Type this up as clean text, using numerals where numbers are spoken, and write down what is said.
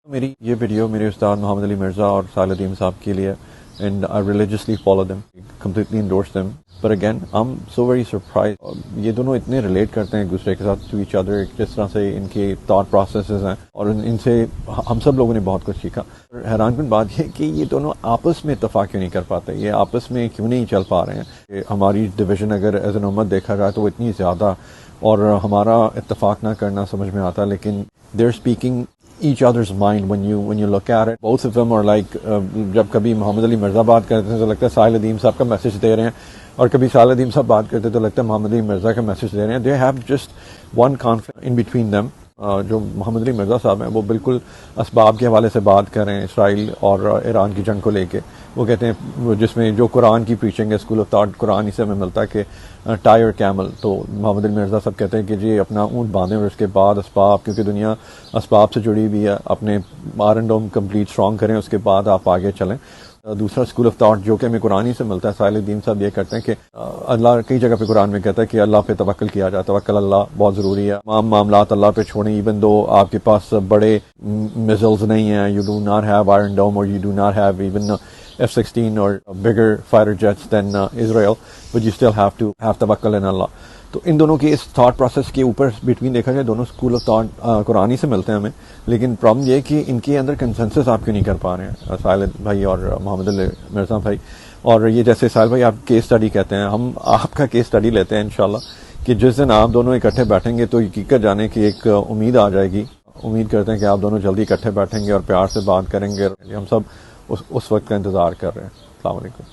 मेरी ये वीडियो मेरे उस्ताद मोहम्मद अली मिर्ज़ा और सालुद्दीन साहब के लिए and I religiously follow them, completely endorse them, पर again I am so very surprise. ये दोनों इतने रिलेट करते हैं एक दूसरे के साथ टू ईच अदर, जिस तरह से इनके थॉट प्रोसेसेस हैं और इनसे हम सब लोगों ने बहुत कुछ सीखा। हैरानकुन बात यह कि ये दोनों आपस में इत्तेफाक क्यों नहीं कर पाते, ये आपस में क्यों नहीं चल पा रहे हैं। हमारी डिवीज़न अगर एज एन उम्मत देखा जाए तो वो इतनी ज़्यादा, और हमारा इत्तेफाक ना करना समझ में आता, लेकिन they are speaking each other's mind when you look at it. Both of them are like जब कभी मोहम्मद अली मिर्ज़ा बात करते हैं तो लगता है सालुद्दीन साहब का मैसेज दे रहे हैं, और कभी सालुद्दीन साहब बात करते हैं तो लगता है मोहम्मद अली मिर्ज़ा का मैसेज दे रहे हैं। They have just one conflict in between them. जो मोहम्मद अली मिर्ज़ा साहब हैं वो बिल्कुल असबाब के हवाले से बात कर रहे हैं इसराइल और ईरान की जंग को लेके। वो कहते हैं जिसमें जो कुरान की प्रीचिंग है, स्कूल ऑफ थॉट कुरान ही से हमें मिलता है कि टायर कैमल, तो मोहम्मद अली मिर्ज़ा साहब कहते हैं कि जी अपना ऊँट बांधें और उसके बाद असबाब, क्योंकि दुनिया असबाब से जुड़ी हुई है, अपने आयरन डोम कंप्लीट स्ट्रॉन्ग करें, उसके बाद आप आगे चलें। दूसरा स्कूल ऑफ थॉट जो कि हमें कुरान ही से मिलता है, सालुद्दीन साहब ये करते हैं कि अल्लाह कई जगह पे कुरान में कहता है कि अल्लाह पे तवक्कल किया जाए, तवक्कल अल्लाह बहुत ज़रूरी है, तमाम मामलात अल्लाह पे छोड़ें। इवन दो आपके पास बड़े मिसाइल्स नहीं हैं, you do not have iron dome और you do not have even F-16 or bigger fighter jets than Israel, but you still have to have tawakkul in Allah. तो इन दोनों के इस थॉट प्रोसेस के ऊपर बिटवीन देखा जाए दोनों स्कूल ऑफ थॉट कुरानी से मिलते हैं हमें, लेकिन प्रॉब्लम ये है कि इनके अंदर कंसेंसस आप क्यों नहीं कर पा रहे हैं, साहिल भाई और मोहम्मद अली मिर्ज़ा भाई। और ये जैसे साहिल भाई आप केस स्टडी कहते हैं, हम आपका केस स्टडी लेते हैं इंशाल्लाह कि जिस दिन आप दोनों इकट्ठे बैठेंगे तो हकीकत जाने की एक उम्मीद आ जाएगी। उम्मीद करते हैं कि आप दोनों जल्दी इकट्ठे बैठेंगे और प्यार से बात करेंगे। हम सब उस वक्त का इंतज़ार कर रहे हैं। अस्सलाम वालेकुम।